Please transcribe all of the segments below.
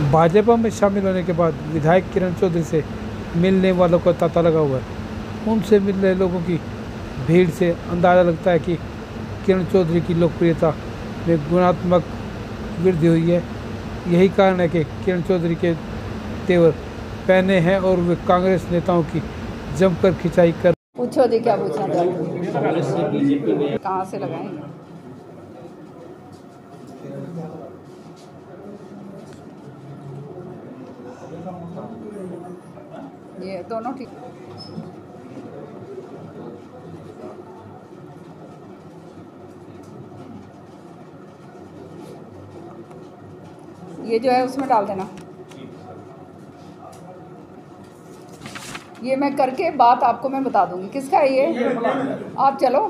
भाजपा में शामिल होने के बाद विधायक किरण चौधरी से मिलने वालों का तांता लगा हुआ है। उनसे मिल रहे लोगों की भीड़ से अंदाज़ा लगता है कि किरण चौधरी की लोकप्रियता में गुणात्मक वृद्धि हुई है। यही कारण है कि किरण चौधरी के तेवर पहने हैं और वे कांग्रेस नेताओं की जमकर खिंचाई कर। पूछो जी, क्या पूछना चाहते हो? बीजेपी में कहाँ से लगाएंगे? ये दोनों ठीक। ये जो है उसमें डाल देना। ये मैं करके बात आपको मैं बता दूंगी किसका है ये। आप चलो,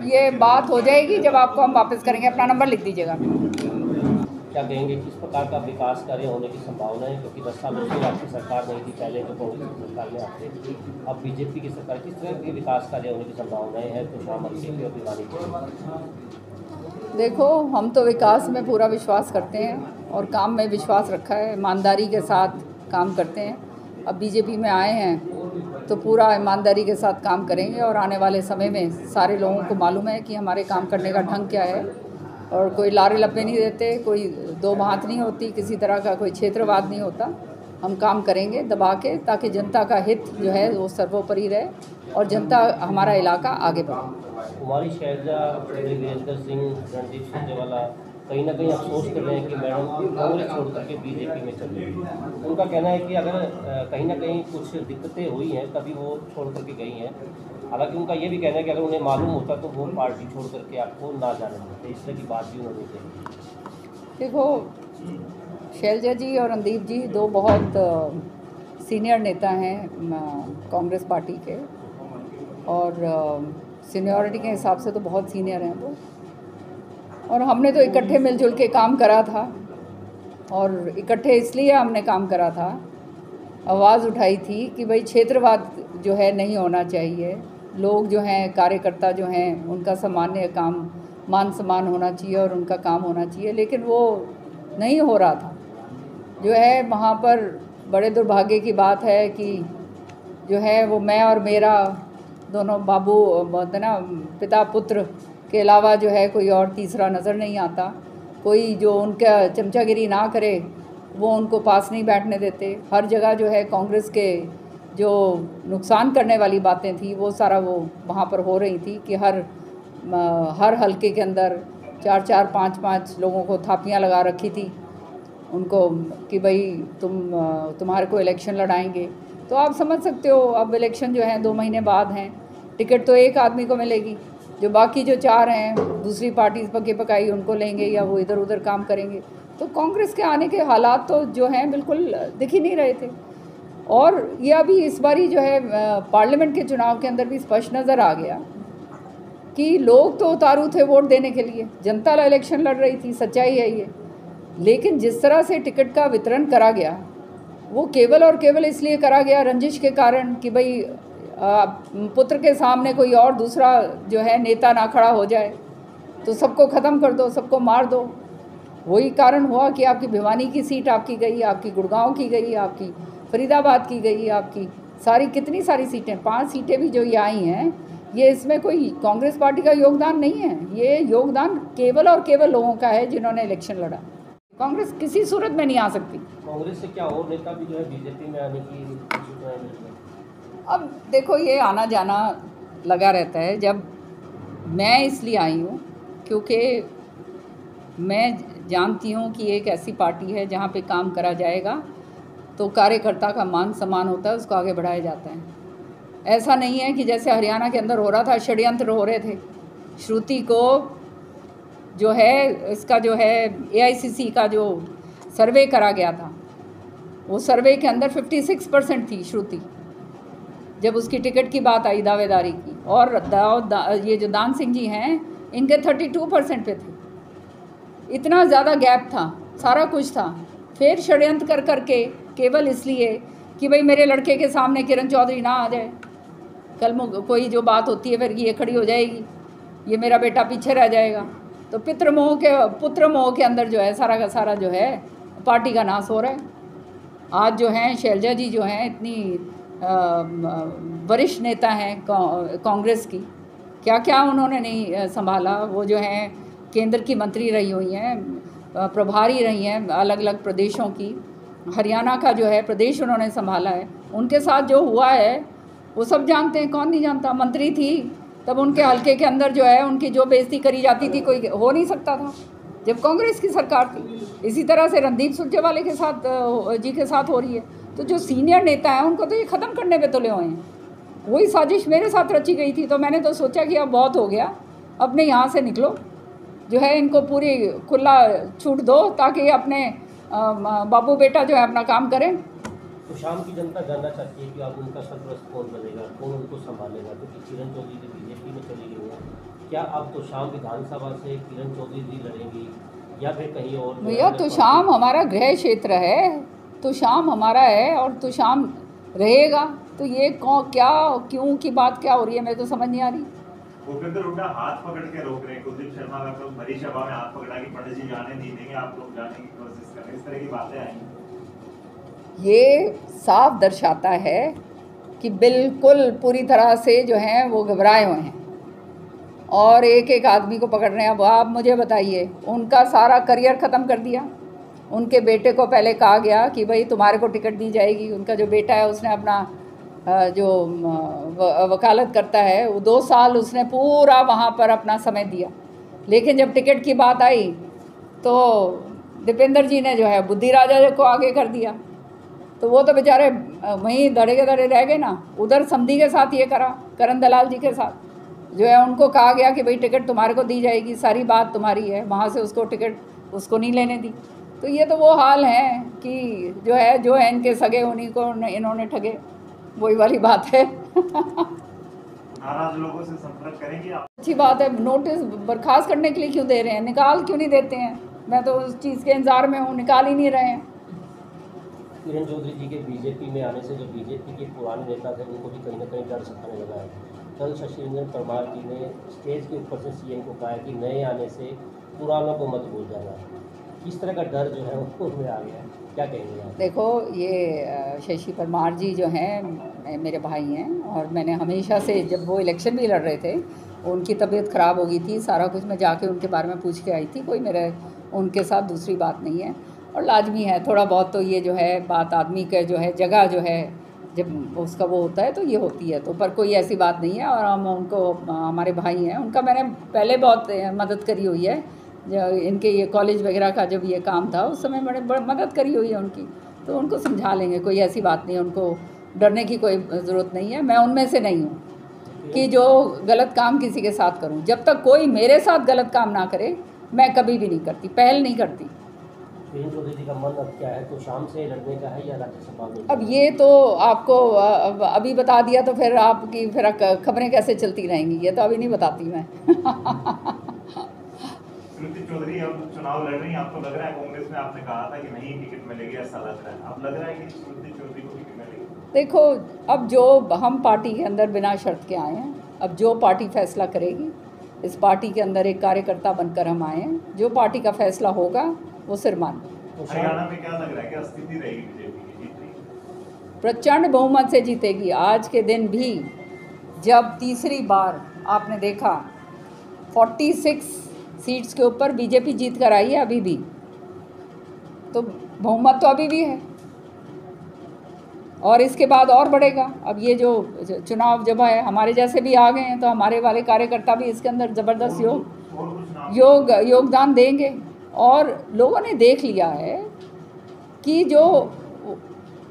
ये बात हो जाएगी जब आपको हम वापस करेंगे। अपना नंबर लिख दीजिएगा। क्या कहेंगे, किस प्रकार का विकास कार्य होने की संभावना है? क्योंकि 10 सालों से आपकी सरकार नहीं थी, पहले तो कांग्रेस की सरकार में आते, अब बीजेपी की सरकार, किस तरह के विकास कार्य होने की संभावनाएं हैं खुशहाल के और भिवानी के? देखो, हम तो विकास में पूरा विश्वास करते हैं और काम में विश्वास रखा है, ईमानदारी के साथ काम करते हैं। अब बीजेपी में आए हैं तो पूरा ईमानदारी के साथ काम करेंगे और आने वाले समय में सारे लोगों को मालूम है कि हमारे काम करने का ढंग क्या है और कोई लारे लप्पे नहीं देते, कोई दो बात नहीं होती, किसी तरह का कोई क्षेत्रवाद नहीं होता। हम काम करेंगे दबा के ताकि जनता का हित जो है वो सर्वोपरि रहे और जनता हमारा इलाका आगे बढ़े। कुमारी शैलजा, वीरेंद्र सिंह, रणदीप सुरजेवाला कहीं ना कहीं अफसोस कर रहे हैं कि मैडम कांग्रेस छोड़ करके बीजेपी में चल रही है। उनका कहना है कि अगर कहीं ना कहीं कुछ दिक्कतें हुई हैं तभी वो छोड़ करके गई हैं। हालांकि उनका ये भी कहना है कि अगर उन्हें मालूम होता तो वो पार्टी छोड़ करके आपको ना जाने देते। इस तरह की बात भी उन्होंने कही। देखो, शैलजा जी और रणदीप जी दो बहुत सीनियर नेता हैं कांग्रेस पार्टी के और सीनियरिटी के हिसाब से तो बहुत सीनियर हैं वो। और हमने तो इकट्ठे मिलजुल के काम करा था और इकट्ठे इसलिए हमने काम करा था, आवाज़ उठाई थी कि भाई क्षेत्रवाद जो है नहीं होना चाहिए। लोग जो हैं, कार्यकर्ता जो हैं, उनका सामान्य काम मान सम्मान होना चाहिए और उनका काम होना चाहिए, लेकिन वो नहीं हो रहा था। जो है वहाँ पर बड़े दुर्भाग्य की बात है कि जो है वो मैं और मेरा दोनों बाबू ना पिता पुत्र के अलावा जो है कोई और तीसरा नज़र नहीं आता। कोई जो उनका चमचागिरी ना करे वो उनको पास नहीं बैठने देते। हर जगह जो है कांग्रेस के जो नुकसान करने वाली बातें थी वो सारा वो वहाँ पर हो रही थी कि हर हलके के अंदर 4-4, 5-5 लोगों को थापियाँ लगा रखी थी उनको कि भाई तुम्हारे को इलेक्शन लड़ाएंगे। तो आप समझ सकते हो, अब इलेक्शन जो है 2 महीने बाद हैं, टिकट तो एक आदमी को मिलेगी, जो बाकी जो 4 हैं दूसरी पार्टी पके पकाई उनको लेंगे या वो इधर उधर काम करेंगे। तो कांग्रेस के आने के हालात तो जो हैं बिल्कुल दिख ही नहीं रहे थे। और ये अभी इस बारी जो है पार्लियामेंट के चुनाव के अंदर भी स्पष्ट नज़र आ गया कि लोग तो उतारू थे वोट देने के लिए, जनता इलेक्शन लड़ रही थी, सच्चाई है ये। लेकिन जिस तरह से टिकट का वितरण करा गया वो केवल और केवल इसलिए करा गया रंजिश के कारण कि भाई पुत्र के सामने कोई और दूसरा जो है नेता ना खड़ा हो जाए तो सबको ख़त्म कर दो, सबको मार दो। वही कारण हुआ कि आपकी भिवानी की सीट आपकी गई, आपकी गुड़गांव की गई, आपकी फरीदाबाद की गई, आपकी सारी कितनी सारी सीटें, 5 सीटें भी जो ये आई हैं, ये इसमें कोई कांग्रेस पार्टी का योगदान नहीं है। ये योगदान केवल और केवल लोगों का है जिन्होंने इलेक्शन लड़ा। कांग्रेस किसी सूरत में नहीं आ सकती। कांग्रेस से क्या और नेता भी जो है बीजेपी में आने की? अब देखो, ये आना जाना लगा रहता है। जब मैं इसलिए आई हूँ क्योंकि मैं जानती हूँ कि एक ऐसी पार्टी है जहाँ पे काम करा जाएगा तो कार्यकर्ता का मान सम्मान होता है, उसको आगे बढ़ाया जाता है। ऐसा नहीं है कि जैसे हरियाणा के अंदर हो रहा था, षड्यंत्र हो रहे थे। श्रुति को जो है इसका जो है AICC का जो सर्वे करा गया था, वो सर्वे के अंदर 56% थी श्रुति जब उसकी टिकट की बात आई दावेदारी की। और ये जो दान सिंह जी हैं इनके 32% पे थे। इतना ज़्यादा गैप था, सारा कुछ था। फिर षड्यंत्र कर करके केवल इसलिए कि भाई मेरे लड़के के सामने किरण चौधरी ना आ जाए, कल कोई जो बात होती है फिर ये खड़ी हो जाएगी, ये मेरा बेटा पीछे रह जाएगा। तो पुत्र मोह के अंदर जो है सारा का सारा जो है पार्टी का नाश हो रहा है। आज जो हैं शैलजा जी जो हैं इतनी वरिष्ठ नेता हैं कांग्रेस की, क्या क्या उन्होंने नहीं संभाला। वो जो हैं केंद्र की मंत्री रही हुई हैं, प्रभारी रही हैं अलग अलग प्रदेशों की, हरियाणा का जो है प्रदेश उन्होंने संभाला है। उनके साथ जो हुआ है वो सब जानते हैं, कौन नहीं जानता। मंत्री थी तब उनके हलके के अंदर जो है उनकी जो बेइज्जती करी जाती थी, कोई हो नहीं सकता था जब कांग्रेस की सरकार थी। इसी तरह से रणदीप सुरजेवाला के साथ जी के साथ हो रही है। तो जो सीनियर नेता हैं उनको तो ये ख़त्म करने पे तुले हुए हैं। वही साजिश मेरे साथ रची गई थी, तो मैंने तो सोचा कि अब बहुत हो गया, अपने यहाँ से निकलो, जो है इनको पूरी खुला छूट दो ताकि ये अपने बाबू बेटा जो है अपना काम करें। तो शाम की जनता जानना चाहती है कि अब उनका सरपरस्त कौन बनेगा, कौन उनको संभालेगा, क्योंकि किरण चौधरी जी बीजेपी में चली गई है। क्या अब तो शाम विधानसभा से किरण चौधरी जी लड़ेंगी या फिर कहीं और? भैया तो शाम हमारा गृह क्षेत्र है, तो शाम हमारा है और तो शाम रहेगा। तो ये क्या क्यों की बात क्या हो रही है, मैं तो समझ नहीं आ रही। भूपेंद्र हुड्डा हाथ पकड़ के रोक रहे हैं, कुलदीप शर्मा का तो भरी सभा में हाथ पकड़ा कि पंडित जी जाने नहीं देंगे, आप लोग जाने की कोशिश कर रहे हैं, इस तरह की बातें आई। ये साफ दर्शाता है कि बिल्कुल पूरी तरह से जो हैं वो घबराए हुए हैं और एक एक आदमी को पकड़ रहे हैं। अब आप मुझे बताइए, उनका सारा करियर ख़त्म कर दिया। उनके बेटे को पहले कहा गया कि भाई तुम्हारे को टिकट दी जाएगी। उनका जो बेटा है उसने अपना जो वकालत करता है, वो 2 साल उसने पूरा वहाँ पर अपना समय दिया। लेकिन जब टिकट की बात आई तो दीपेंद्र जी ने जो है बुद्धि राजा को आगे कर दिया। तो वो तो बेचारे वहीं धड़े के धड़े रह गए ना। उधर समधी के साथ ये करा, करण दलाल जी के साथ जो है उनको कहा गया कि भाई टिकट तुम्हारे को दी जाएगी, सारी बात तुम्हारी है। वहाँ से उसको टिकट उसको नहीं लेने दी। तो ये तो वो हाल है कि जो है इनके सगे उन्हीं को इन्होंने ठगे, वही वाली बात है। नाराज लोगों से संपर्क करेंगे आप? अच्छी बात है, नोटिस बर्खास्त करने के लिए क्यों दे रहे हैं, निकाल क्यों नहीं देते हैं? मैं तो उस चीज़ के इंतजार में हूँ, निकाल ही नहीं रहे हैं। किरण चौधरी जी के बीजेपी में आने से जो बीजेपी के पुराने नेता थे उनको भी कहीं ना कहीं डर सताने लगा है। कल शशि रंजन परमार जी ने स्टेज के ऊपर से सीएम को कहा कि नए आने से पुरानों को मत भूल जाना। किस तरह का डर जो है उनमें आ गया है, क्या कहेंगे आप? देखो, ये शशि परमार जी जो हैं मेरे भाई हैं और मैंने हमेशा से, जब वो इलेक्शन भी लड़ रहे थे, उनकी तबीयत ख़राब हो गई थी, सारा कुछ मैं जाके उनके बारे में पूछ के आई थी। कोई मेरे उनके साथ दूसरी बात नहीं है। और लाजमी है थोड़ा बहुत तो ये जो है बात आदमी का जो है जगह जो है जब उसका वो होता है तो ये होती है, तो पर कोई ऐसी बात नहीं है। और हम उनको, हमारे भाई हैं, उनका मैंने पहले बहुत मदद करी हुई है। जब इनके ये कॉलेज वगैरह का जब ये काम था उस समय बड़े मदद करी हुई है उनकी, तो उनको समझा लेंगे, कोई ऐसी बात नहीं है। उनको डरने की कोई ज़रूरत नहीं है। मैं उनमें से नहीं हूँ कि जो गलत काम किसी के साथ करूँ। जब तक कोई मेरे साथ गलत काम ना करे मैं कभी भी नहीं करती, पहल नहीं करती। किरण चौधरी जी का मन अब क्या है, तो शाम से लड़ने का है या राज्यसभा में? अब ये तो आपको अभी बता दिया तो फिर आपकी फिर खबरें कैसे चलती रहेंगी, ये तो अभी नहीं बताती मैं। श्रुति चौधरी अब चुनाव लड़ रही हैं, आपको लग रहा है कांग्रेस में आपने कहा था कि नहीं टिकट मिलेगी, ऐसा लग रहा है, अब लग रहा है कि श्रुति चौधरी को टिकट मिलेगी? देखो, अब जो हम पार्टी के अंदर बिना शर्त के आए हैं, अब जो पार्टी फैसला करेगी, इस पार्टी के अंदर एक कार्यकर्ता बनकर हम आए हैं, जो पार्टी का फैसला होगा वो सिर मान। हरियाणा में क्या लग रहा है, क्या स्थिति रहेगी बीजेपी की, जीत रही? प्रचंड बहुमत से जीतेगी। आज के दिन भी जब तीसरी बार आपने देखा 46 सीट्स के ऊपर बीजेपी जीत कर आई है, अभी भी तो बहुमत तो अभी भी है और इसके बाद और बढ़ेगा। अब ये जो चुनाव जब है, हमारे जैसे भी आ गए हैं तो हमारे वाले कार्यकर्ता भी इसके अंदर ज़बरदस्त योगदान देंगे। और लोगों ने देख लिया है कि जो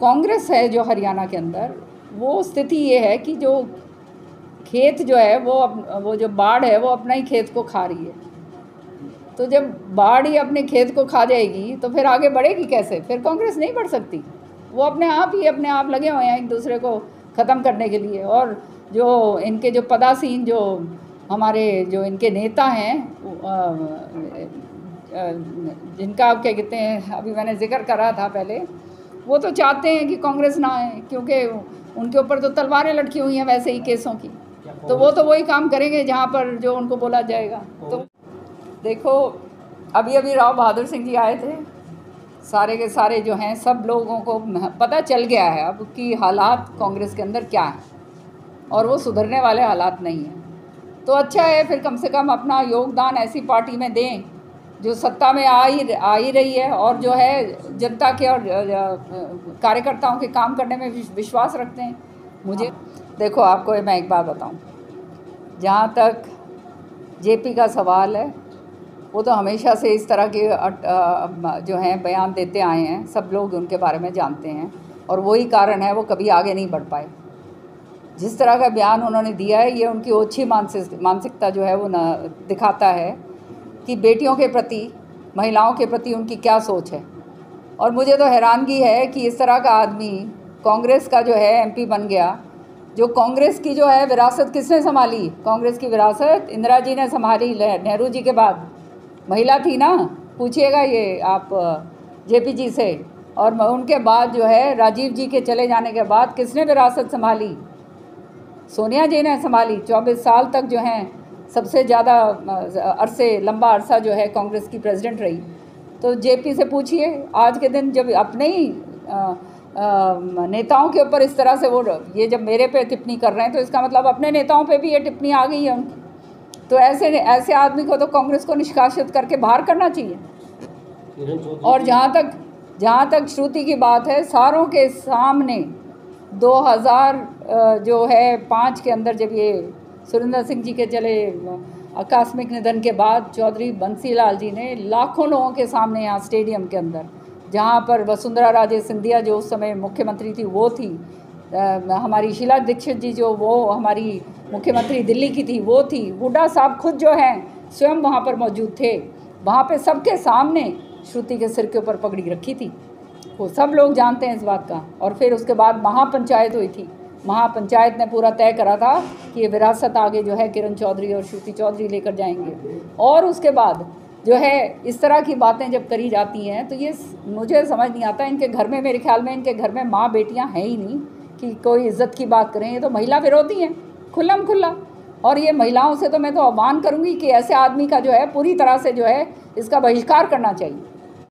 कांग्रेस है जो हरियाणा के अंदर, वो स्थिति ये है कि जो खेत जो है वो जो बाढ़ है वो अपना ही खेत को खा रही है। तो जब बाढ़ ही अपने खेत को खा जाएगी तो फिर आगे बढ़ेगी कैसे? फिर कांग्रेस नहीं बढ़ सकती। वो अपने आप लगे हुए हैं एक दूसरे को ख़त्म करने के लिए। और जो इनके जो पदासीन जो हमारे जो इनके नेता हैं, जिनका आप क्या कहते हैं, अभी मैंने जिक्र करा था पहले, वो तो चाहते हैं कि कांग्रेस ना आए, क्योंकि उनके ऊपर तो तलवारें लटकी हुई हैं वैसे ही केसों की। तो वो तो वही काम करेंगे जहाँ पर जो उनको बोला जाएगा। तो देखो, अभी राव बहादुर सिंह जी आए थे सारे के सारे जो हैं सब लोगों को पता चल गया है अब कि हालात कांग्रेस के अंदर क्या हैं और वो सुधरने वाले हालात नहीं हैं। तो अच्छा है फिर कम से कम अपना योगदान ऐसी पार्टी में दें जो सत्ता में आ ही रही है और जो है जनता के और कार्यकर्ताओं के काम करने में विश्वास रखते हैं। मुझे देखो, आपको मैं एक बात बताऊं, जहाँ तक जेपी का सवाल है, वो तो हमेशा से इस तरह के जो हैं बयान देते आए हैं, सब लोग उनके बारे में जानते हैं और वही कारण है वो कभी आगे नहीं बढ़ पाए। जिस तरह का बयान उन्होंने दिया है ये उनकी ओछी मानसिकता जो है वो दिखाता है कि बेटियों के प्रति, महिलाओं के प्रति उनकी क्या सोच है। और मुझे तो हैरानगी है कि इस तरह का आदमी कांग्रेस का जो है एमपी बन गया। जो कांग्रेस की जो है विरासत किसने संभाली? कांग्रेस की विरासत इंदिरा जी ने संभाली, नेहरू जी के बाद महिला थी ना, पूछिएगा ये आप जेपी जी से। और उनके बाद जो है राजीव जी के चले जाने के बाद किसने विरासत संभाली? सोनिया जी ने संभाली। 24 साल तक जो हैं सबसे ज़्यादा लंबा अरसा जो है कांग्रेस की प्रेसिडेंट रही। तो जेपी से पूछिए, आज के दिन जब अपने ही नेताओं के ऊपर इस तरह से वो ये जब मेरे पे टिप्पणी कर रहे हैं तो इसका मतलब अपने नेताओं पे भी ये टिप्पणी आ गई है उनकी। तो ऐसे आदमी को तो कांग्रेस को निष्कासित करके बाहर करना चाहिए। और जहाँ तक श्रुति की बात है, सारों के सामने 2005 के अंदर जब ये सुरेंद्र सिंह जी के चले आकस्मिक निधन के बाद चौधरी बंसीलाल जी ने लाखों लोगों के सामने यहाँ स्टेडियम के अंदर, जहाँ पर वसुंधरा राजे सिंधिया जो उस समय मुख्यमंत्री थी वो थी, हमारी शीला दीक्षित जी जो वो हमारी मुख्यमंत्री दिल्ली की थी वो थी, हुड्डा साहब खुद जो हैं स्वयं वहाँ पर मौजूद थे। वहाँ पे सबके सामने श्रुति के सिर के ऊपर पगड़ी रखी थी, वो सब लोग जानते हैं इस बात का। और फिर उसके बाद महापंचायत हुई थी। महापंचायत ने पूरा तय करा था कि ये विरासत आगे जो है किरण चौधरी और श्रुति चौधरी लेकर जाएंगे। और उसके बाद जो है इस तरह की बातें जब करी जाती हैं तो ये मुझे समझ नहीं आता। इनके घर में, मेरे ख्याल में इनके घर में माँ बेटियाँ हैं ही नहीं कि कोई इज्जत की बात करें। ये तो महिला विरोधी हैं खुल्लम खुल्ला। और ये महिलाओं से तो मैं तो आह्वान करूँगी कि ऐसे आदमी का जो है पूरी तरह से जो है इसका बहिष्कार करना चाहिए।